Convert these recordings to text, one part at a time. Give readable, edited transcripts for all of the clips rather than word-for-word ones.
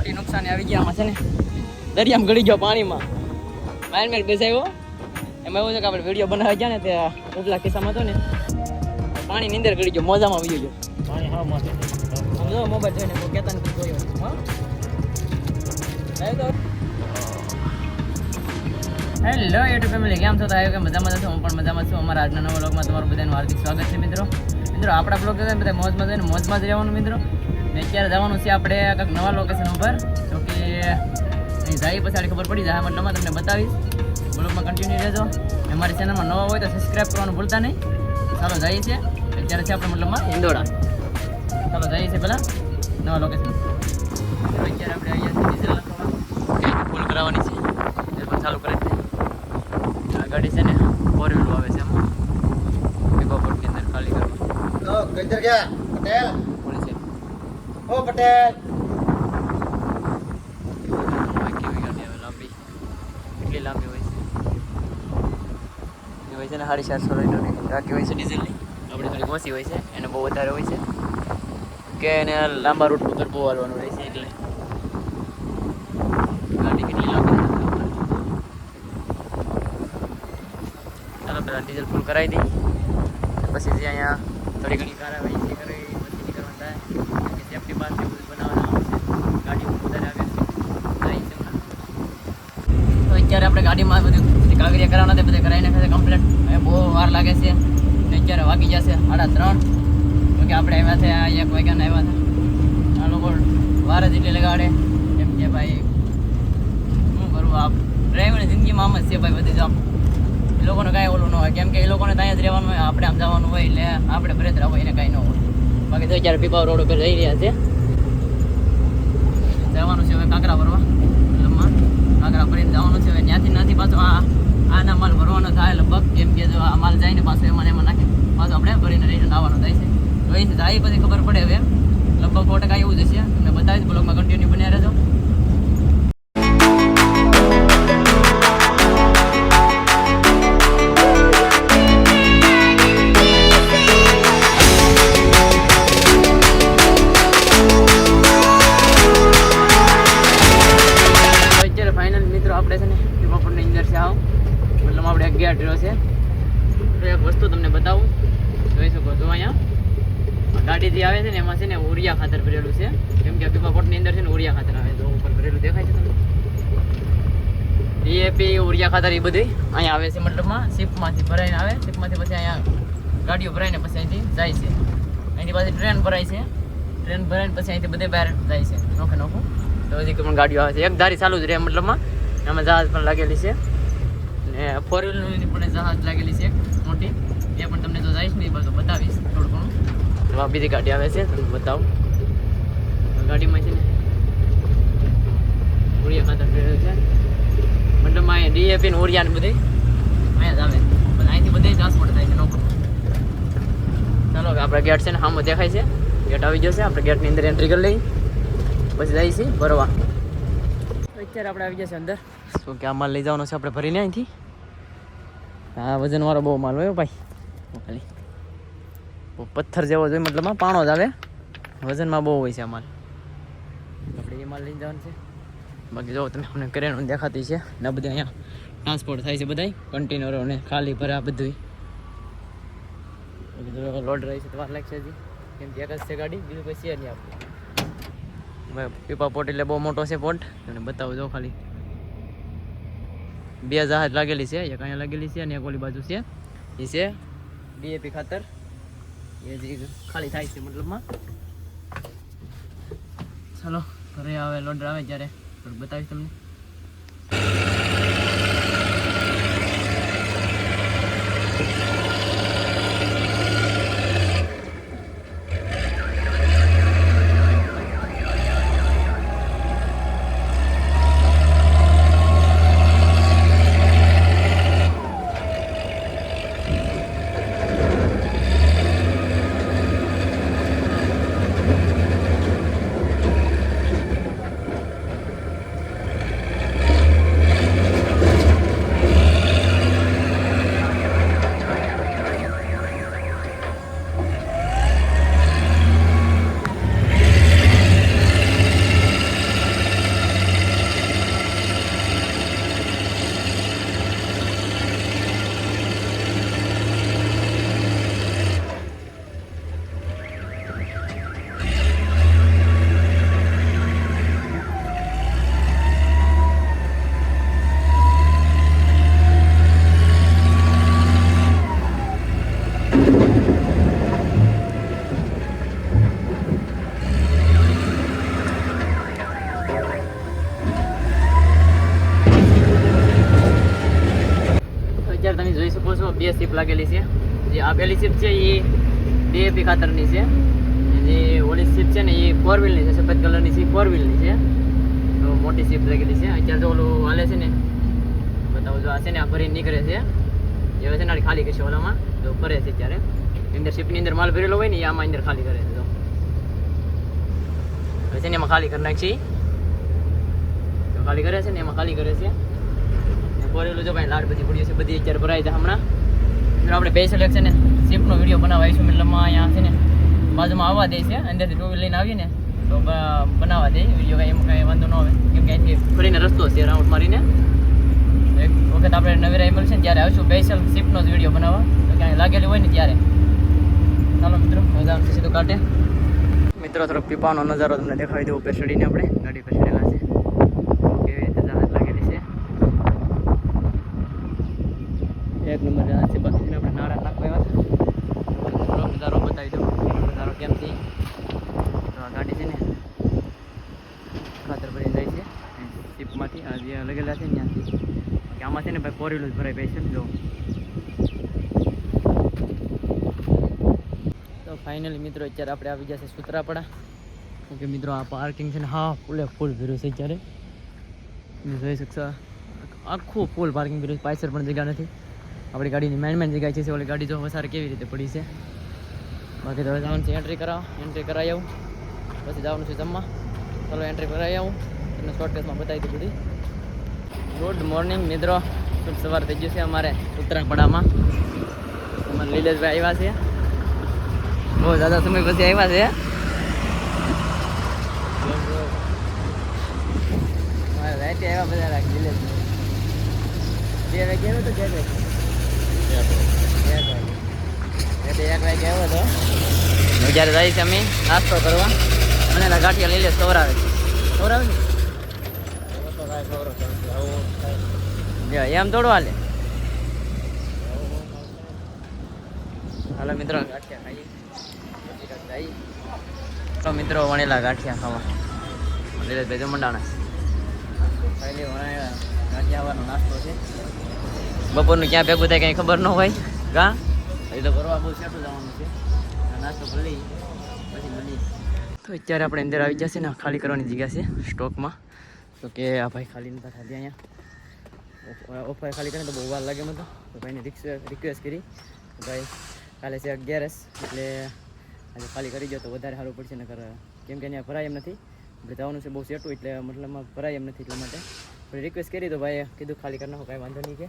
મોટી નુકસાની આવી ગયા આમાં છે ને દરિયામાં ગળી ગયો પાણીમાં માઇન બેસાયો એમાં એવું છે કે આપણે વિડીયો બનાવવા ગયા ને તે ઉપલા ખિસ્સામાં હતો ને પાણીની અંદર ગળી ગયો મોજામાં આવી ગયો પાણી હા મસ્ત સમજો મોબાઈલ જોઈને કોઈ કહેતા નથી જોયો હા હેલો યુટ્યુબ ફેમિલી કેમ છો તો આવ્યો કે મજામાં છો હું પણ મજામાં છું અમારા આજના નવા વ્લોગમાં તમારું બધાનું હાર્દિક સ્વાગત છે મિત્રો આપણા બ્લોગ છે બધા મોજમાં જઈને મોજમાં જ રહેવાનું મિત્રો ને અત્યારે જવાનું છે આપણે કંઈક નવા લોકેશન ઉપર તો કે અહીં જાય પછી ખબર પડી જાય મતલબમાં તમને બતાવીશ બ્લોગમાં કન્ટિન્યુ રહેજો અમારી ચેનલમાં નવા હોય તો સબસ્ક્રાઈબ કરવાનું ભૂલતા નહીં ચાલો જઈએ છીએ અત્યારે છે આપણે મતલબમાં ઇન્દોરા ચાલો જઈએ છીએ પહેલાં નવા લોકેશન અત્યારે આપણે અહીંયા ડીઝલ નાખવા ફૂલ કરાવવાની છે એ પણ ચાલુ કરી દઈએ આ ગાડી છે ને 4 વ્હીલ આવે છે એમાં પીપાપોર્ટની અંદર ખાલી કરવાની किधर गया पटेल બોલે છે ओ पटेल કેવી ગાડી આવે લાંબી કેટલી લાંબી હોય છે એ હોય છે ને 450 લીટરની ટાંકી હોય છે ડીઝલની આપણે થોડી ઓછી હોય છે એને બહુ વધારે હોય છે કે એને લાંબા રૂટ પર બહુ હાલવાનું રહે છે એટલે ગાડી કેટલી લાંબી ચાલો પહેલાં ડીઝલ ફૂલ કરાવી દઈએ પછી જે અહીંયા થોડી ઘણી કાર આવે એ કરે પછી નીકળવાનું થાય કે સેફટી પાસ એવું બધું બનાવવાનું આવશે ગાડી વધારે આવે તો અત્યારે આપણે ગાડીમાં બધી કાગળિયા કરાવવાના તે બધે કરાવી નાખે છે કમ્પ્લીટ હવે બહુ વાર લાગે છે ને અત્યારે વાગી જશે 3:30 તો કે આપણે આવ્યા છે 1 વાગ્યાને આવ્યા હતા આ લોકો વાર જ એટલી લગાડે એમ કે ભાઈ શું કરવું આ ડ્રાઈવરની જિંદગીમાં આમ જ છે ભાઈ બધી જ આમ એ લોકોને કાંઈ ઓલું ન હોય કેમ કે એ લોકોને ત્યાં જ રહેવાનું હોય આપણે આમ જવાનું હોય એટલે આપણે ભરેતરા હોય એને કાંઈ ન હોય બાકી તો અત્યારે પીપાવ રોડ ઉપર જઈ રહ્યા છે જવાનું છે હવે કાંકરા ભરવા લંબમાં કાંકરા ભરીને જવાનું છે હવે ત્યાંથી પાછો આના માલ ભરવાનો થાય લગભગ કેમ કે જો આ માલ જાય ને પાછો એમાં નાખે પાછો આપણે ભરીને રહીને આવવાનું થાય છે તો એ જાય પછી ખબર પડે હવે લગભગ 100% એવું જ હશે તમને બતાવીશ બ્લોગમાં કન્ટિન્યુ બન્યા રહેજો આપણે છે ને પીપાપોર્ટની અંદર છે આવ મતલબ આપણે એક ગેટ રહ્યો છે તો એક વસ્તુ તમને બતાવું જોઈ શકો છો અહીંયા ગાડીથી આવે છે ને એમાં છે ને ઉરિયા ખાતર ભરેલું છે કેમ કે પીપાપોર્ટની અંદર છે ને ઉરિયા ખાતર આવે તો ઉપર ભરેલું દેખાય છે તમને ડીએપી ઉરિયા ખાતર એ બધી અહીંયા આવે છે મતલબમાં શિપમાંથી ભરાઈને આવે શિપમાંથી પછી અહીંયા ગાડીઓ ભરાઈને પછી અહીંથી જાય છે અહીંથી પાછી ટ્રેન ભરાય છે ટ્રેન ભરાઈને પછી અહીંથી બધે બહાર જાય છે નોખે નોખું તો હજી પણ ગાડીઓ આવે છે એક ધારી ચાલુ જ રહે મતલબમાં એમાં જહાજ પણ લાગેલી છે ને 4 વ્હીલની પણ જહાજ લાગેલી છે મોટી એ પણ તમને જો જઈશ ને એ બધું બતાવીશ થોડું ઘણું તો આ બીજી ગાડી આવે છે તમને બતાવું ગાડીમાં છે ને ઉરિયા ખાતર ભરેલું છે મતલબ અહીંયા ડીએપી ને ઉરિયા ને બધી અહીંયા જ આવે પણ અહીંથી બધે ટ્રાન્સપોર્ટ થાય છે નોકર ચાલો હવે આપણે ગેટ છે ને સામે દેખાય છે ગેટ આવી જશે આપણે ગેટની અંદર એન્ટ્રી કરી લઈએ પછી જઈએ છીએ ભરવા અત્યારે આપણે આવી જશે અંદર શું કે આ માલ લઈ જવાનો છે આપણે ભરીને અહીંથી હા વજનવાળો બહુ માલ હોય ભાઈ ખાલી પથ્થર જેવો જોઈએ મતલબમાં પાણો જ આવે વજનમાં બહુ હોય છે આ માલ આપણે એ માલ લઈ જવાનું છે બાકી જો તમે અમને કરેણું દેખાતી છે ને બધું અહીંયા ટ્રાન્સપોર્ટ થાય છે બધા કન્ટેનરો ને ખાલી ભરા બધું લોડ રહી છે તો વાર લાગશે હજી કેમ કે એક જ છે ગાડી બીજું કોઈ છે નહીં આપણે પીપા પોટ એટલે બહુ મોટો છે પોટ અને બતાવું જો ખાલી 2 જહાજ લાગેલી છે એક અહીંયા લાગેલી છે અને એક ઓલી બાજુ છે એ છે ડીએપી ખાતર એ જે ખાલી થાય છે મતલબમાં ચાલો ઘરે આવે લોડર આવે ત્યારે બતાવીશ તમને બે સીપ લાગેલી છે. જે આ પહેલી સીપ છે એ DAP ખાતરની છે. જે ઓલી સીપ છે ને એ 4 વ્હીલની છે, સફેદ કલરની છે, 4 વ્હીલની છે. તો મોટી સીપ લાગેલી છે. અત્યારે જો ઓલું હાલે છે ને બતાવું, જો આ છે ને આ ભરી નીકળે છે. જે હવે છે ને ખાલી કરશે ઓલામાં, તો કરે છે અત્યારે. અંદર સીપની અંદર માલ ભરેલો હોય ને એ આમાં અંદર ખાલી કરે છે. તો હવે છે ને એમાં ખાલી કરી નાખશે. તો ખાલી કરે છે ને એમાં ખાલી કરે છે. ભરેલું જો કાંઈ લાડ બધી પડી છે, બધી અત્યારે ભરાઈ જાય હમણાં. આપણે સ્પેશિયલ એક છે ને સીપનો વિડીયો બનાવવા આવીશું, મતલબમાં અહીંયા છે ને બાજુમાં આવવા દે છે, અંદરથી 2 વ્હીલ લઈને આવીએ ને તો બનાવવા દે વિડીયો. કાંઈ એમાં કાંઈ વાંધો ન આવે, કેમ કે અહીંથી ફરીને રસ્તો છે રાઉન્ડ મારીને. એક વખત આપણે નવીરાઈ મળશે ને ત્યારે આવીશું સ્પેશિયલ સીપનો જ વિડીયો બનાવવા, તો ક્યાંય લાગેલી હોય ને ત્યારે. ચાલો મિત્રો, મજા આવશે સીધું કાઢે. મિત્રો તરફ પીપાનો નજારો તમને દેખાડી દઉં. ઉપર ચડીને આપણે ગાડી પર ચડેલા છે, કેવી રીતે જહાજ લાગેલી છે. એક નંબર જહાજ છે. બાકી આપણે નારા નાખવા આવ્યા હતા. નજારો બતાવી દઉં, નજારો કેમ છે. તો આ ગાડી છે ને ખાતર ભરી જાય છે સીપમાંથી, આ જે લગેલા છે ને ત્યાંથી. આમાં છે ને ભાઈ 4 વ્હીલ જ ભરાઈ ભાઈ છે. જો તો ફાઇનલી મિત્રો અત્યારે આપણે આવી જશે સૂત્રાપાડા. કેમકે મિત્રો આ પાર્કિંગ છે ને હા ફૂલ ભર્યું છે અત્યારે. તમે જોઈ શકશો આખું ફૂલ પાર્કિંગ ભર્યું છે. પાછળ પણ જગ્યા નથી. આપણી ગાડીની મેન જગ્યા છે. ઓલી ગાડી જો વસારે કેવી રીતે પડી છે. બાકી તો જવાનું છે એન્ટ્રી કરાવી આવું, પછી જવાનું છે જમવા. ચાલો એન્ટ્રી કરાવી આવું, તમને શોર્ટકટમાં બતાવી દઉં બધી. ગુડ મોર્નિંગ મિત્રો, શુભ સવાર થઈ ગયું છે અમારે ઉત્તરાપાડામાં. અમારે લીલેશભાઈ આવ્યા છે, બહુ દાદા સમય પછી આવ્યા છે. મારે રાતે આવ્યા બધા રાખ લીલેશભાઈ 2 વાગે આવ્યો તો 1 વાગે આવ્યો હતો. જ્યારે જાય છે અમે નાસ્તો કરવા, અને ગાંઠિયા લીલેશ ખવડાવે છે. ખવડાવે ને એમ થોડું હાલે. હાલો મિત્રો ગાંઠિયા ખાઈએ, તો મિત્રો વણેલા ગાંઠિયા ખાવા લીલેશભાઈ તો મંડાણા ખાઈ વણાયા ગાંઠિયા આવવાનો નાસ્તો છે. બપોરનું ક્યાં ભેગું થાય કંઈ ખબર ન હોય. કા એ તો કરવા બહુ સેટું જવાનું છે. નાસ્તો કરી પછી મળી. તો અત્યારે આપણે અંદર આવી જશે ને ખાલી કરવાની જગ્યા છે સ્ટોકમાં. તો કે આ ભાઈ ખાલી નતા ખાલી અહીંયા ઓફર ખાલી કરીને તો બહુ વાર લાગે મને. તો ભાઈને રિક્વેસ્ટ કરી ભાઈ કાલે છે 11 એટલે આજે ખાલી કરી દો તો વધારે સારું પડશે. નકર કેમ કે અહીંયા ભરાય એમ નથી. આપણે જવાનું છે બહુ સેટું, એટલે મતલબમાં ભરાય એમ નથી. એટલા માટે થોડી રિક્વેસ્ટ કરી તો ભાઈએ કીધું ખાલી કરી નાખો, કાંઈ વાંધો નહીં. કે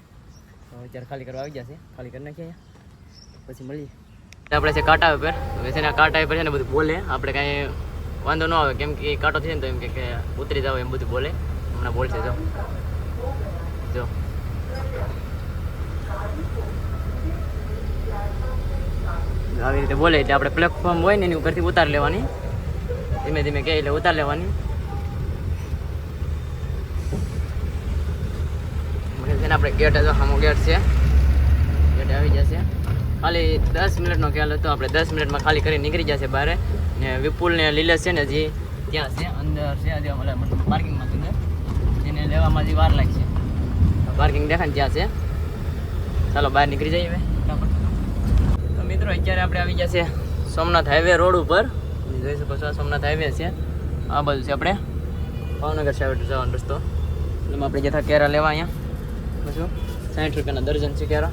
અત્યારે ખાલી કરવા આવી જશે, ખાલી કરી નાખીએ અહીંયા પછી મળીએ. આપણે છે કાંટા ઉપર. હવે છે ને કાંટા ઉપર છે ને બધું બોલે, આપણે કાંઈ વાંધો ન આવે, કેમ કે કાંટો છે ને તો એમ કે ઉતરી જાવ એમ બધું બોલે. હમણાં બોલશે જો આવી રીતે બોલે. એટલે આપણે પ્લેટફોર્મ હોય ને એની ઉપરથી ઉતાર લેવાની, ધીમે ધીમે કહે એટલે ઉતાર લેવાની. છે ને આપણે ગેટ જો સામો ગેટ છે, ગેટ આવી જશે. ખાલી 10 મિનિટનો ખ્યાલ હતો. આપણે 10 મિનિટમાં ખાલી કરીને નીકળી જશે બહાર. ને વિપુલ ને લીલેશ છે ને જે ત્યાં છે અંદર છે, મતલબ પાર્કિંગમાં અંદર એને લેવામાં જે વાર લાગશે. પાર્કિંગ દેખાય ને ત્યાં છે. ચાલો બહાર નીકળી જઈએ હવે. તો મિત્રો અત્યારે આપણે આવી જશે સોમનાથ હાઈવે રોડ ઉપર. જોઈ શકો છો સોમનાથ હાઈવે છે. આ બાજુ છે આપણે ભાવનગર સાઈડ જવાનો રસ્તો. એટલે આપણે જતા કેરા લેવા અહીંયા શું 60 રૂપિયાના દર્જન છે કેરા.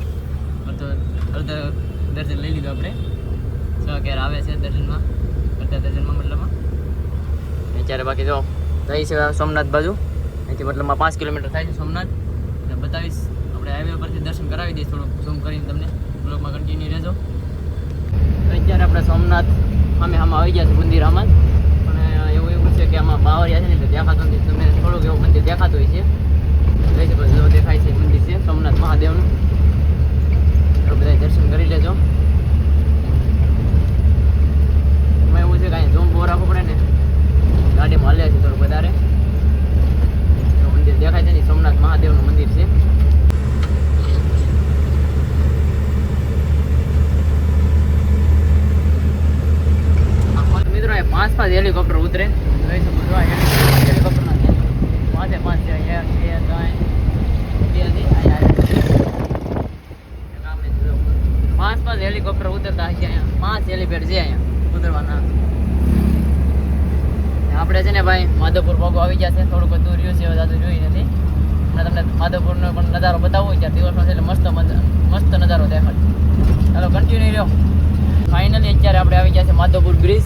અડધા દર્જન લઈ લીધું આપણે. 6 કેરા આવે છે દર્જનમાં, અડધા દર્જનમાં મતલબમાં. અત્યારે બાકી જો જઈ છે સોમનાથ બાજુ. અહીંથી મતલબમાં 5 કિલોમીટર થાય છે સોમનાથ. એટલે બતાવીશ, આપણે હાઈવે પરથી દર્શન કરાવી દઈશ થોડુંક ઝૂમ કરીને તમને. બ્લોગમાં કન્ટિન્યુ રહેજો. તો અત્યારે આપણે સોમનાથ સામે આવી ગયા છે મંદિર આમાં. પણ એવું છે કે આમાં બાવરિયા છે ને એટલે દેખાતું નથી. તમને થોડુંક એવું મંદિર દેખાતું હોય છે. જોઈ શકો છો દેખાય છે મંદિર છે સોમનાથ મહાદેવનું. તો બધા દર્શન કરી લેજો. એમાં એવું છે કે અહીંયા ઝૂમ બહુ રાખવું પડે ને, ગાડીમાં હાલ્યા છે થોડુંક વધારે. તો મંદિર દેખાય છે ને સોમનાથ મહાદેવનું મંદિર છે. મિત્રો 5 હેલિકોપ્ટર ઉતરે. જોઈ શકો છો હેલિકોપ્ટર ના 5 છે. 1 2 3 4 5 પાંચ હેલિકોપ્ટર ઉતરતા હશે અહીંયા, 5 હેલિપેડ છે અહીંયા ઉતરવાના. આપણે છે ને ભાઈ માધવપુર પગો આવી ગયા છે, થોડુંક દૂર રહ્યું છે, વધારે જોઈ નથી. હમણાં તમને માધવપુરનો પણ નજારો બતાવવો હોય ત્યારે દિવસનો છે એટલે મસ્ત નજારો દેખાડ. ચાલો કન્ટિન્યુ રહ્યો. ફાઇનલી અત્યારે આપણે આવી ગયા છે માધવપુર બ્રિજ.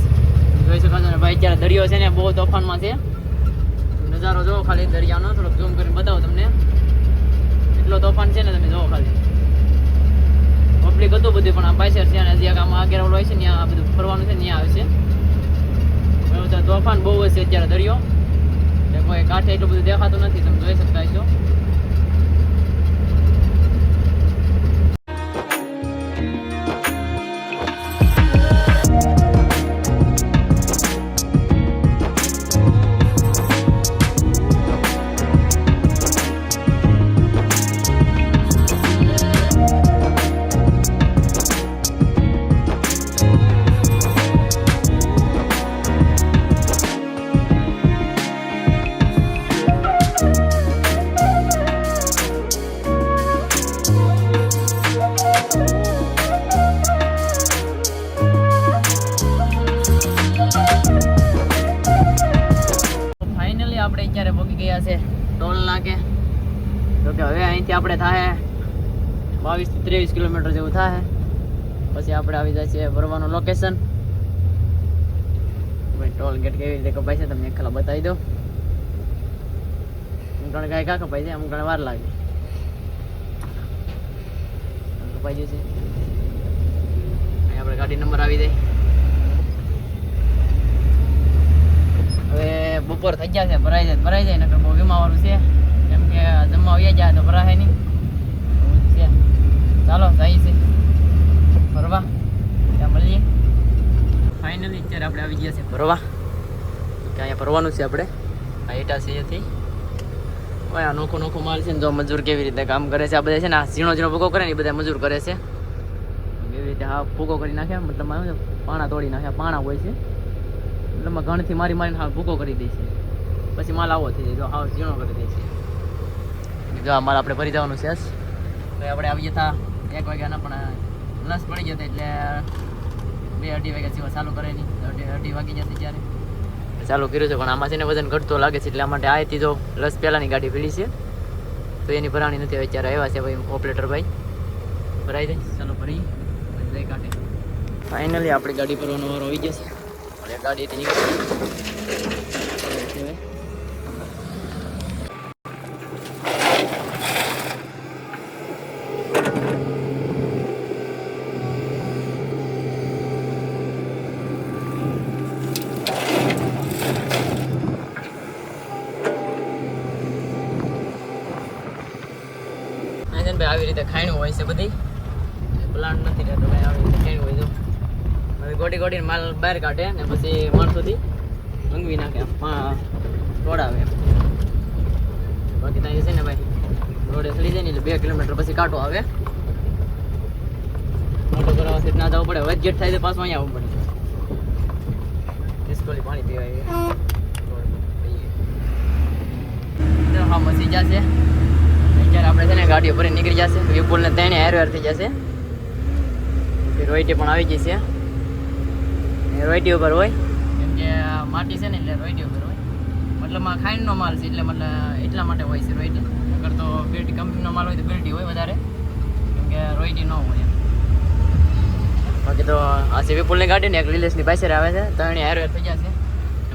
જોઈ શકો છો ને ભાઈ, અત્યારે દરિયો છે ને બહુ તોફાનમાં છે. નજારો જોવો ખાલી દરિયાનો, થોડોક ઝૂમ કરીને બતાવો તમને. એટલો તોફાન છે ને, તમે જોવો ખાલી. પબ્લિક હતું બધું, પણ આ પાછળ છે અને હજી આમાં આગળ હોય છે ત્યાં આ બધું ફરવાનું છે, ત્યાં આવે છે. તોફાન બહુ હશે અત્યારે દરિયો, એટલે કોઈ કાંઠે એટલું બધું દેખાતું નથી, તમે જોઈ શકતા છો. આપણે અત્યારે પહોંચી ગયા છે ટોલ નાકે. તો કે હવે અહીંથી આપણે થાય 22 થી 23 કિલોમીટર જેવું થાય, પછી આપણે આવી જાય છે ભરવાનું લોકેશન. ભાઈ ટોલ ગેટ કેવી રીતે કપાય છે તમને ખાલી બતાવી દો. અમુક ઘણા ગાય કા કપાય છે, અમુક ઘણા વાર લાગે. કપાઈ જશે. અહીં આપણે ગાડી નંબર આવી જાય. હવે બપોર થઈ ગયા છે, ભરાઈ જાય નકર બહુ વીમાવાળું છે, કેમ કે જમવા આવ્યા જાય તો ભરાય નહીં છે. ચાલો જઈએ છે ભરવા, ત્યાં મળીએ. ફાઇનલી અત્યારે આપણે આવી ગયા છે ભરવા. કે અહીંયા ભરવાનું છે આપણે. આ એટા છે એથી ભાઈ, આ નોખો માલ છે ને. જો મજૂર કેવી રીતે કામ કરે છે, આ બધા છે ને આ ઝીણો ભૂકો કરે ને એ બધા મજૂર કરે છે. એવી રીતે હા ભૂકો કરી નાખે, મતલબ પાણા તોડી નાખે. પાણા હોય છે એટલે ઘણથી મારીને હા ભૂકો કરી દે છે, પછી માલ આવો થઈ જાય. જો હાવ ઝીણો કરી દે છે. જો આ માલ આપણે ભરી જવાનું છે. તો આપણે આવી જતા 1 વાગ્યાના, પણ લસ પડી જતા એટલે 2-2:30 વાગ્યા સિવાય ચાલુ કરે નહીં. 2:30 વાગી જશે ત્યારે ચાલુ કર્યું છે. પણ આમાં છે ને વજન ઘટતો લાગે છે, એટલા માટે આથી જો લસ પહેલાંની ગાડી પેલી છે તો એની ભરાણી નથી. અત્યારે આવ્યા છે ભાઈ ઓપરેટર ભાઈ, ભરાઈ જાય. ચાલો ભરી જઈ કાઢે. ફાઇનલી આપણી ગાડી ભરવાનો વારો આવી જશે. ગાડીથી નીકળી ભાઈ. આવી રીતે ખાણું હોય છે બધી, પ્લાન્ટ નથી રહેતો ભાઈ. આવી રીતે ખાણું હોય તો ગોડી માલ બહાર કાઢે ને પછી માણસોથી મંગવી નાખે, તોડાવે. બાકી ત્યાં છે ને ભાઈ રોડે ચડી જાય ને એટલે 2 કિલોમીટર પછી કાંટો આવે. મોટો કરવાથી ના જવું પડે, વચગેટ થાય તો પાછું અહીંયા આવવું પડે. ડિસ્કોલી પાણી પીવાય. હા મસી જશે અત્યારે. આપણે છે ને ગાડીઓ ભરી નીકળી જશે. વિપુલને તેને હેરવેર થઈ જશે. રોઈટી પણ આવી જશે. રોઈટી ઉપર હોય કેમ કે માટી છે ને એટલે રોઈટી ઉપર હોય. મતલબ આ ખાંડનો માલ છે એટલે મતલબ એટલા માટે હોય છે રોઈટી. અગર તો બેટી કંપનીનો માલ હોય તો બેટી હોય વધારે, કેમ કે રોઈટી ન હોય. બાકી તો આ છે વિપુલની ગાડી ને એક લીલેશની પાછળ આવે છે. તો એને હેરવેર થઈ જશે.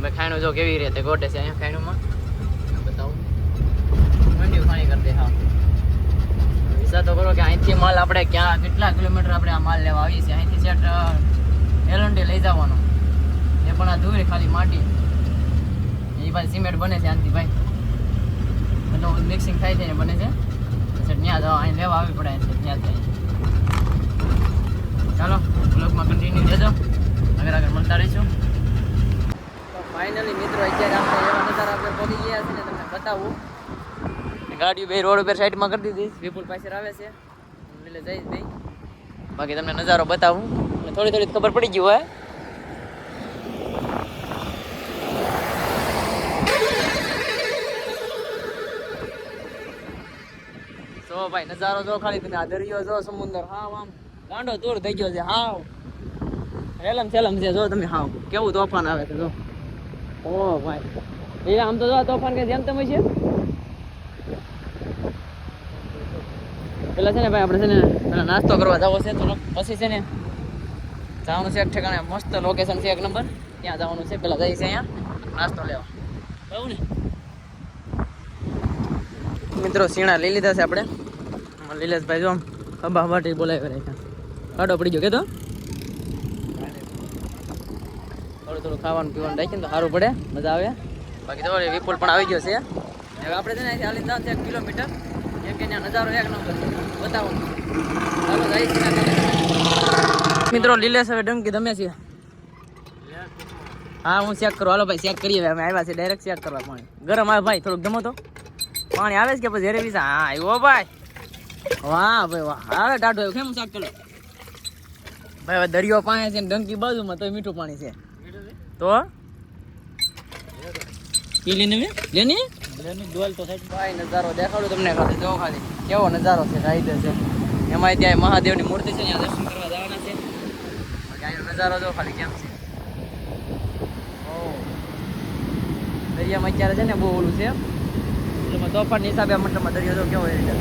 ભાઈ ખાણું જો કેવી રીતે ગોટે છે અહીંયા ખાણુંમાં બતાવું. મંડી ખાણી કરી દે. હા વિચાર તો કરો કે અહીંથી માલ આપણે કેટલા કિલોમીટર આપણે આ માલ લેવા આવીએ છીએ. અહીંથી સેટ એલંડી લઈ જવાનો એ પણ આ ધૂળ ખાલી માટી એ પાછી સિમેન્ટ બને છે આનાથી ભાઈ. બધું મિક્સિંગ થાય છે ને બને છે. ત્યાં જવા અહીં લેવા આવી પડે છે ત્યાં થાય. ચાલો બ્લોગમાં કન્ટિન્યુ દેજો, આગળ મળતા રહીશું. તો ફાઇનલી મિત્રો અત્યારે આપણે એવા નજારા આપણે પહોંચી ગયા છે ને તમને બતાવું. ગાડીઓ બે રોડ ઉપર સાઈડમાં કરી દીધી. વિપુલ પાછળ આવે છે એટલે જઈ દઈ. બાકી તમને નજારો બતાવું થોડી થોડી ખબર પડી ગઈ હોય. તો ભાઈ નજારો જો ખાલી તમે આ દરિયો જો સમુદ્ર હા આમ ગાંડો તૂર થઈ ગયો છે હાવ રેલમ સેલમ છે જો તમે હાવ કેવું તોફાન આવે છે જો ઓ ભાઈ એ આમ તો જો તોફાન કે જેમ તમે છે પેલા છે ને ભાઈ આપણે છે ને પેલા નાસ્તો કરવા જવો છે તો પછી છે ને જવાનું છે એક ઠેકાણે મસ્ત લોકેશન છે એક નંબર ત્યાં જવાનું છે પેલા જઈએ છે અહીંયા નાસ્તો લેવા બરાબર ને મિત્રો સીણા લઈ લીધા છે આપણે લીલેશભાઈ જો હબા હબાટી બોલાવી રાખ્યા કાઢો પડી ગયો કે તો થોડું ખાવાનું પીવાનું રાખીને તો સારું પડે મજા આવે બાકી તો વિપુલ પણ આવી ગયો છે હવે આપણે છે ને ચાલી જવાનું છે 1 કિલોમીટર કેમ કે ત્યાં નજારો એક નંબર બતાવો ચાલો જઈ મિત્રો લીલેશ હવે ડંકી તમે છે હા હું ચેક કરું હાલો ભાઈ ચેક કરીએ અમે આવ્યા છે ડાયરેક્ટ ચેક કરવા પાણી ગરમ આવે ભાઈ થોડુંક જમો તો પાણી આવે છે કે પછી ઝેરે વિસા હા આવ્યો ભાઈ વાહ ભાઈ વાહ આવે ટાઢો આવ્યો કેમ શાક કરો ભાઈ હવે દરિયો પાસે છે ને ડંકી બાજુમાં તો મીઠું પાણી છે તો પી લઈને લેની ડોલ તો થાય ભાઈ નજારો દેખાડું તમને ખાલી જો ખાલી કેવો નજારો છે રાઈડર છે એમાં ત્યાં મહાદેવની મૂર્તિ છે ત્યાં દર્શન કરવા જવાના છે અહીંનો નજારો જો ખાલી કેમ છે દરિયામાં અત્યારે છે ને બહુ ઓલું છે એટલે તોફાનની હિસાબે મતલબમાં દરિયો તો કેવો એ રીતે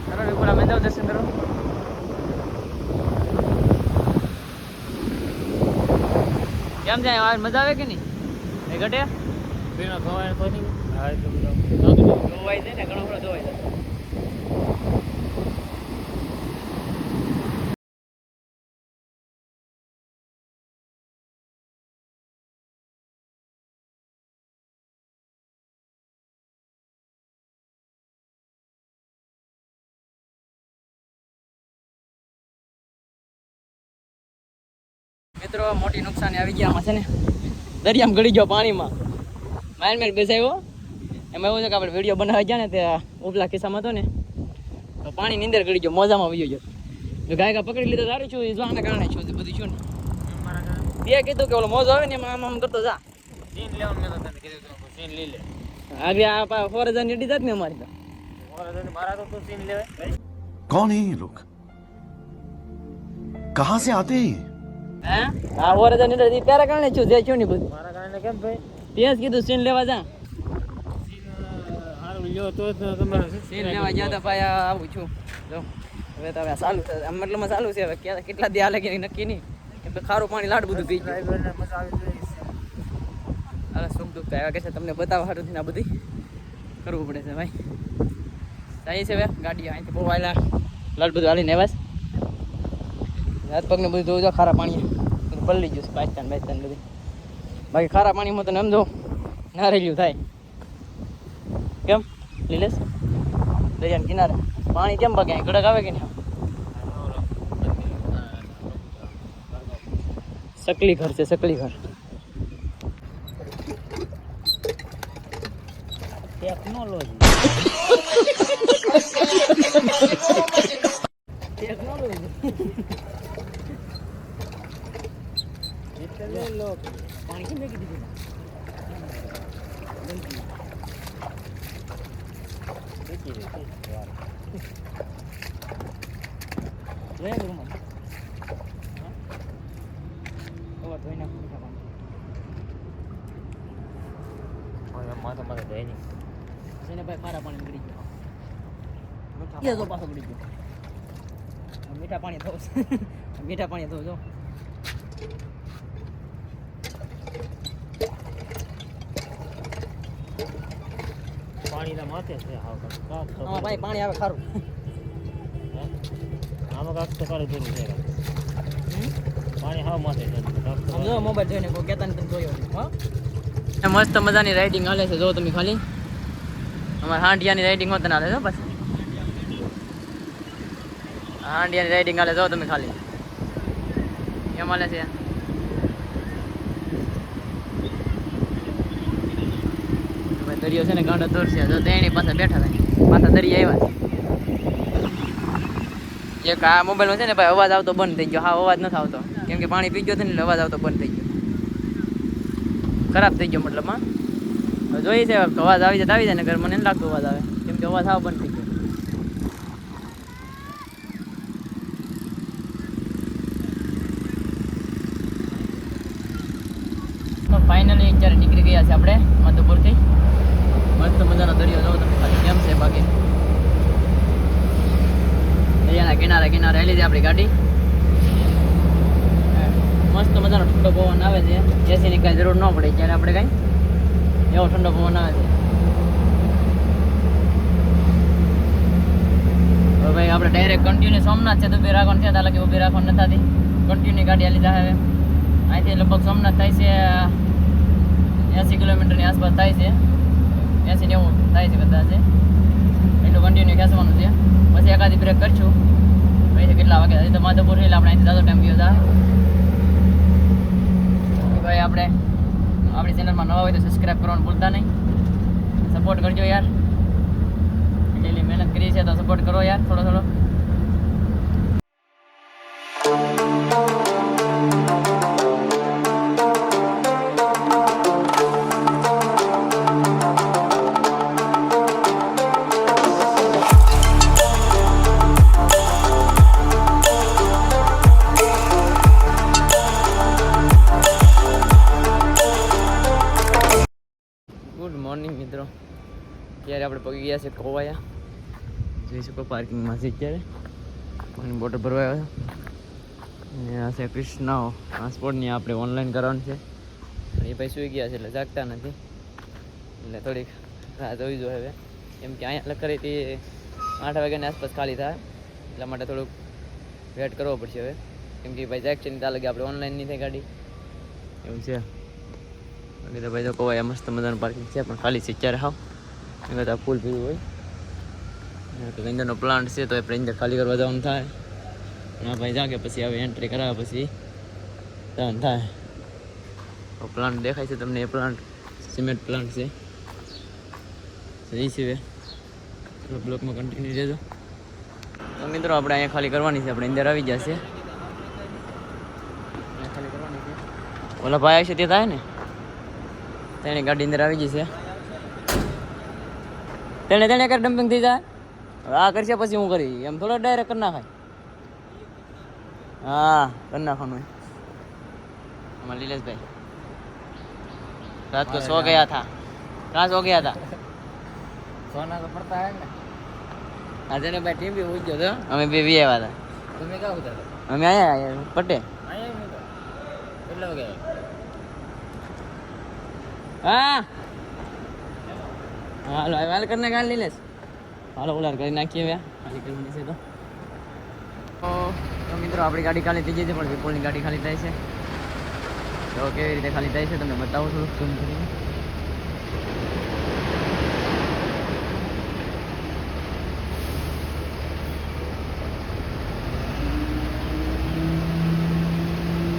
કરો વિપુલ અમે જાવ દર્શન કરો કેમ છે મજા આવે કે નહીં એ ઘટે ધોવાય છે ને ઘણો બધો ધોવાય છે મિત્રો મોટી નુકસાની આવી ગયા આમાં છે ને દરિયામાં ગળી ગયો પાણીમાં માઇલ બેસાયો એમાં એવું છે કે આપણે વિડીયો બનાવી ગયા ને તે ઉપલા ખિસ્સામાં હતો ને તો પાણીની અંદર ગળી ગયો મોજામાં આવી ગયો જો ગાયકા પકડી લીધો સારું છું જો આના કારણે છું બધું છું ને તે કીધું કે ઓલો મોજો આવે ને એમાં આમ કરતો જા સીન લેવાનું મેં તને કીધું સીન લઈ લે આજે આ 4000 ની અડી જાત ને અમારી તો 4000 મારા તો સીન લેવાય कौन है ये लोग कहाँ से आते हैं હા આ 4000 ની અડી તારા કારણે છું જે છું ને બધું મારા કારણે કેમ ભાઈ તે જ કીધું સીન લેવા જા સીન લેવા ગયા હતા ભાઈ આવું છું જો હવે તો હવે ચાલુ છે મતલબમાં ચાલુ છે હવે કેટલા દી હાલે કે નક્કી નહીં કેમ કે ખારું પાણી લાડ બધું થઈ ગયું હવે સુખ દુઃખ આવ્યા કે છે તમને બતાવવા હારું આ બધી કરવું પડે છે ભાઈ જાય છે હવે ગાડી અહીંથી બહુ વાયલા લાડ બધું હાલીને આવ્યા છે હાથ પગને બધું જોજો ખારા પાણી બધું પલળી ગયું છે બાજતાન બધી બાકી ખારા પાણીમાં તો સમજો ના રહેલું થાય કેમ લીલેશ દરિયાના કિનારે પાણી કેમ ભાગે ગડક આવે કે નહીં સકલી ઘર છે સકલી ઘર ટેકનોલોજી પાણી કેમ મેકી દીધું ખારા પાણી પડી ગયો પાછો પડી ગયો મીઠા પાણી થવું મીઠા પાણી થવું જો પાણીના માથે છે હા ભાઈ પાણી આવે ખારું આમાં કાક તો કાઢી દેવું છે પાણી હાવ માથે છે આમ જો મોબાઈલ જોઈને કોઈ કહેતા ને તમે જોયો હા મસ્ત મજાની રાઇડિંગ હાલે છે જો તમે ખાલી અમારે હાંડિયાની રાઇડિંગ હોત ના હાલે છો બસ હાંડિયાની રાઇડિંગ હાલે જો તમે ખાલી કેમ હાલે છે દરિયો છે ને ગાંડા દોર છે જો તેની પાસે બેઠા હતા પાછા દરિયા આવ્યા એક આ મોબાઈલમાં છે ને ભાઈ અવાજ આવતો બંધ થઈ ગયો હા અવાજ નથી આવતો કેમ કે પાણી પી ગયો છે ને એટલે અવાજ આવતો બંધ થઈ ગયો ખરાબ થઈ ગયો મતલબમાં જોઈએ છે અવાજ આવી જાય ને ઘર મને નથી લાગતો અવાજ આવે કેમ કે અવાજ આવ બંધ થઈ ગયો ફાઇનલી અત્યારે નીકળી ગયા છે આપણે મધુપુરથી. મસ્ત મજાનો દરિયો જોવો તમે ખાલી કેમ છે. બાકી દરિયાના કિનારે કિનારે હેલી છે આપણી ગાડી. મસ્ત મજાનો ઠંડો પવન આવે છે. એસીની કાંઈ જરૂર ન પડે ત્યારે આપણે કાંઈ એવો ઠંડો પવન આવે છે. હવે ભાઈ આપણે ડાયરેક્ટ કન્ટિન્યુ સોમનાથ છે તો ઊભી રાખવાનું છે. તાલા કે ઊભી રાખવાનું નથી. કન્ટિન્યુ ગાડી હાલી જાય. અહીંથી લગભગ સોમનાથ થાય છે 80 કિલોમીટરની આસપાસ થાય છે. 80-90 થાય છે કદાચ. એટલું કન્ટિન્યુ ખેંચવાનું છે. પછી એકાદી બ્રેક કરશું. પછી કેટલા વાગે હજી તો માધવપુર એટલે આપણે અહીંથી જાતો ટાઈમ ગયો હતા. ભાઈ આપણે આપણી ચેનલમાં નવા હોય તો સબસ્ક્રાઈબ કરવાનું ભૂલતા નહીં. સપોર્ટ કરજો યાર. ડેલી મહેનત કરી છે તો સપોર્ટ કરો યાર થોડો થોડો. ગુડ મોર્નિંગ મિત્રો. અત્યારે આપણે પગી ગયા છે ખોવાયા. જોઈ શકો પાર્કિંગમાં છે અત્યારે. પાણી બોટલ ભરવા આવ્યો છે. આ છે કૃષ્ણ ટ્રાન્સપોર્ટની આપણે ઓનલાઈન કરવાનું છે. એ ભાઈ સૂઈ ગયા છે એટલે જાગતા નથી. એટલે થોડીક રાહ જોઈ જો હવે. કેમ કે અહીંયા લખરી હતી 8 વાગ્યાની આસપાસ ખાલી થાય. એટલા માટે થોડુંક વેટ કરવો પડશે હવે. કેમ કે ભાઈ જાગ છે ને ત્યાં લગે આપણે ઓનલાઈન નહીં થાય ગાડી એવું છે. બાકી તો ભાઈ તો કોવાય મસ્ત મજાનું પાર્કિંગ છે પણ ખાલી છે અત્યારે. હાવ એમાં તો ફૂલ પીવું હોય. અંદરનો પ્લાન્ટ છે તો આપણે અંદર ખાલી કરવા જવાનું થાય. હા ભાઈ જાગે પછી હવે એન્ટ્રી કરાવે પછી જવાનું થાય. પ્લાન્ટ દેખાય છે તમને. એ પ્લાન્ટ સિમેન્ટ પ્લાન્ટ છે. એ સિવાય બ્લોકમાં કન્ટિન્યુ રહેજો. તો મિત્રો આપણે અહીંયા ખાલી કરવાની છે. આપણે અંદર આવી જશે. અહીંયા ખાલી કરવાની છે. ઓલા ભાઈ આવશે તે થાય ને તેની ગાડી અંદર આવી જશે. તેને કર ડમ્પિંગ થઈ જાય. આ કરશે પછી હું કરી એમ થોડો ડાયરેક્ટ કરી નાખાય. હા કરી નાખવાનું. हमारे लीलेश भाई रात को सो गया था. कहाँ सो गया था? सोना तो पड़ता है ना. આજે ને ભાઈ ટીમ બી ઉઈ ગયો તો અમે બે વી આવ્યા હતા. तुम्हें क्या उधर અમે આયા પટે. आए नहीं तो કેટલા વાગે હા હાલો હાલ કરીને ગાલ લીલેશ. હાલો ઉલાર કરી નાખીએ હવે. ખાલી કરવાની છે તો મિત્રો આપણી ગાડી ખાલી થઈ જાય છે પણ વિપુલની ગાડી ખાલી થાય છે. તો કેવી રીતે ખાલી થાય છે તમને બતાવું થોડુંક ઝૂમ કરીને.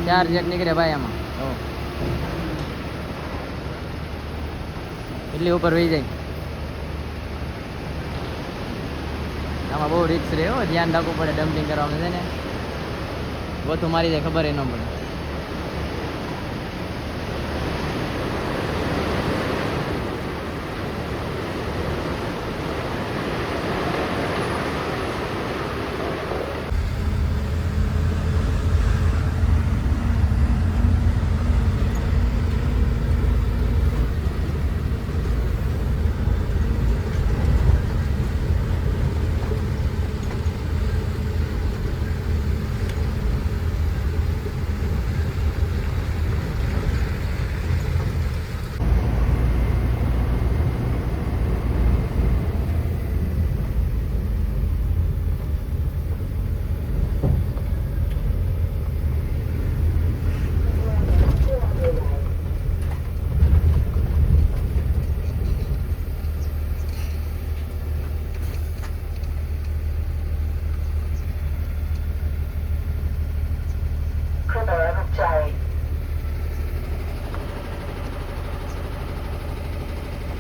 ચાર જેટ નીકળે ભાઈ આમાં. એટલી ઉપર વહી જાય. આમાં બહુ રિસ્ક રહે હો. ધ્યાન રાખવું પડે. ડમ્પિંગ કરવાનું છે ને ગોથું મારી જાય ખબર ન પડે.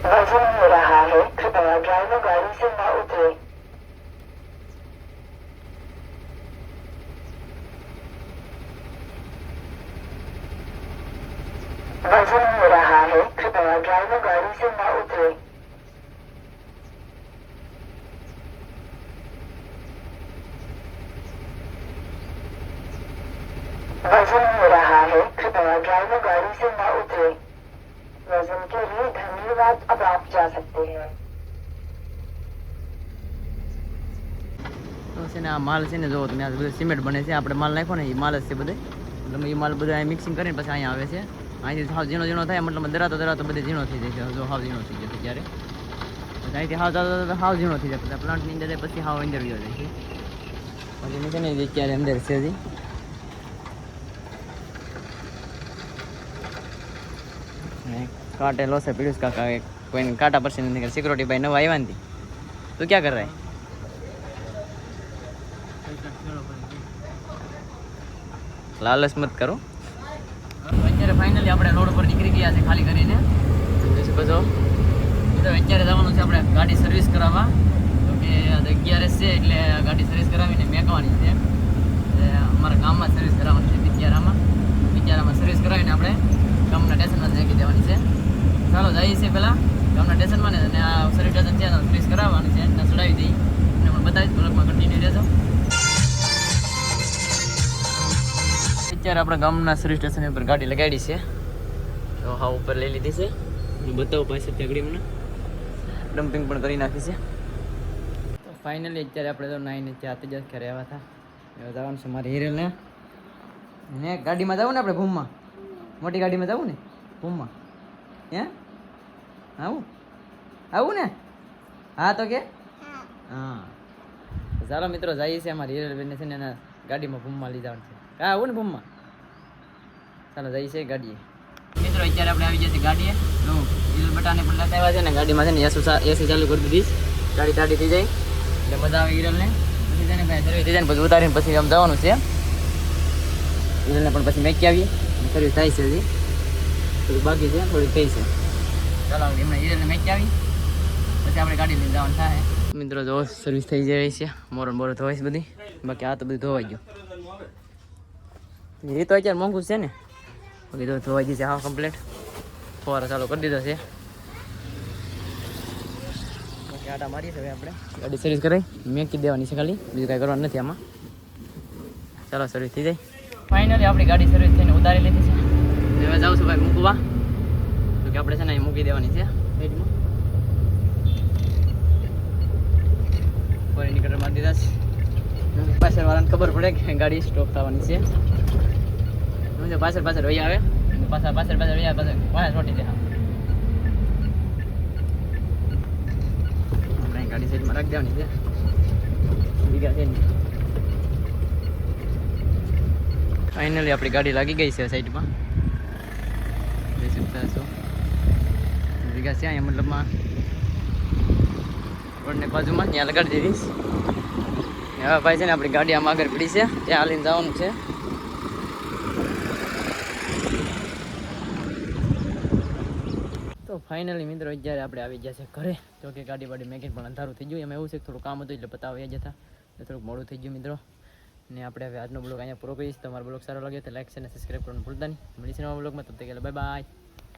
वजन हो रहा है, कृपया ड्राइवर गाड़ी से न उतरे। वजन हो रहा है, कृपया ड्राइवर गाड़ी से न उतरे। वजन हो रहा है, कृपया ड्राइवर गाड़ी से न उतरे। भोजन के लिए धन्यवाद। अब आप जा सकते हैं। તો છે ને આ માલ છે ને જો તમે આ બધું સિમેન્ટ બને છે, આપણે માલ નાખ્યો ને એ માલ જ છે બધે, એટલે એ માલ બધા અહીં મિક્સિંગ કરીને પછી અહીંયા આવે છે. અહીંથી હાવ ઝીણો ઝીણો થાય, મતલબ દરાતો બધે ઝીણો થઈ જાય છે. જો હાવ ઝીણો થઈ જશે ત્યારે અહીંથી હાવ ઝીણો થઈ જાય, પછી પ્લાન્ટની અંદર જાય, પછી હાવ અંદર ગયો જાય છે. પછી મેં છે ને અત્યારે અંદર છે હજી. काटे लो से पीड़ूस का कोई काटा पर से सिक्योरिटी भाई नवा आई थी. तो क्या कर रहा है? लालच मत करो. અત્યારે ફાઇનલી આપણે રોડ પર નીકળી ગયા છે ખાલી કરીને. બધો અત્યારે જવાનું છે આપણે ગાડી સર્વિસ કરાવવા, તો કે 11 છે એટલે ગાડી સર્વિસ કરાવીને મેકવાની છે. અમારા ગામમાં સર્વિસ કરાવવાની છે, વિદ્યારામાં સર્વિસ કરાવીને આપણે ગામના સ્ટેશનમાં નાખી દેવાની છે. ચાલો જઈએ છીએ પહેલાં ગામના સ્ટેશનમાં ને, અને આ સર્વિસ સ્ટેશન છે સર્વિસ કરાવવાની છે, એને ચડાવી દઈ અને પણ બતાવીશ. બ્લોગમાં કન્ટિન્યુ રહેજો. અત્યારે આપણે ગામના સર્વિસ સ્ટેશન ઉપર ગાડી લગાડી છે, તો હા ઉપર લઈ લીધી છે. હું બતાવું પાસે ત્યાં મને ડમ્પિંગ પણ કરી નાખી છે. તો ફાઇનલી અત્યારે આપણે તો નાઈને ચાતે જ ઘરે આવ્યા હતા. એવા જવાનું છે મારે હિરેલને ને ગાડીમાં જવું ને આપણે ભૂમમાં, મોટી ગાડીમાં જવું ને ભૂમમાં. હે આવું ને? હા તો કે હા ચાલો મિત્રો જઈએ છીએ. અમારી હિરેલબેનને છે ને એના ગાડીમાં ભૂમમાં લઈ જવાનું છે. હા આવું ને ભૂમમાં. ચાલો જઈએ છીએ ગાડીએ. મિત્રો અત્યારે આપણે આવી ગયા છીએ ગાડીએ. જો હિરેલ બટાને પણ લેતા આવ્યા છે ને, ગાડીમાં છે ને એસી ચાલુ કરી દીધી, ગાડી ટાડી થઈ જાય એટલે મજા આવે હિરેલને. પછી છે ને ભાઈ સર્વિસ થઈ જાય ને પછી ઉતારીને પછી આમ જવાનું છે. હિરેલને પણ પછી મેકી આવીએ, સર્વિસ થાય છે હજી થોડી બાકી છે, થોડી થઈ છે. ચાલો એમને હિરેલને મેકી આવી પછી આપણે ગાડી લઈને જવાનું થાય. મિત્રો જો સર્વિસ થઈ જાય છે, મોરન બોરો ધોવાય છે બધી, બાકી આ તો બધું ધોવાઈ ગયું. એ તો અત્યારે મોંઘું છે ને, બાકી તો ધોવાઈ ગઈ છે હા કમ્પ્લીટ. ફોર ચાલુ કરી દીધો છે. બાકી આટા મારી છે હવે આપણે ગાડી સર્વિસ કરાવી મેકી દેવાની છે, ખાલી બીજું કાંઈ કરવાનું નથી આમાં. ચાલો સર્વિસ થઈ જાય. ફાઇનલી આપણી ગાડી સર્વિસ થઈને ઉતારી લીધી છે. હવે જાઉં છું ભાઈ મૂકવા, તો કે આપણે છે ને અહીં મૂકી દેવાની છે સાઈડમાં. ફોરેન નીકળ મારી દીધા છે. પાછળ વાળાને ખબર પડે કે ગાડી સ્ટોપ થવાની છે. પાછળ વહી આવે, પાછળ વહી આવે, પાછળ છોટી દે. આપણે ગાડી સાઈડમાં રાખી દેવાની છે. બીજા છે ફાઇનલી આપણી ગાડી લાગી ગઈ છે સાઈડમાં. જોઈ શકતા છો બીજા છે અહીંયા, મતલબમાં રોડને બાજુમાં ત્યાં લગાડી દીધીશ. હવે ભાઈ છે ને આપણી ગાડી આમાં આગળ પડી છે, ત્યાં હાલીને જવાનું છે. તો ફાઇનલી મિત્રો અત્યારે આપણે આવી ગયા છે ઘરે. તો કે ગાડી વાડી મેકીને પણ અંધારું થઈ ગયું. એમાં એવું છે કે થોડું કામ હતું એટલે પતાવ્યા જતા, એટલે થોડુંક મોડું થઈ ગયું મિત્રો. ને આપણે હવે આજનો બ્લોગ અહીંયા પૂરો કરીશ. તમારો બ્લોગ સારો લાગે તો લાઈક અને સબસ્ક્રાઈબ કરવાનું ભૂલતા નહીં. મળીશું નવા બ્લોગમાં, તબ તક બાય બાય.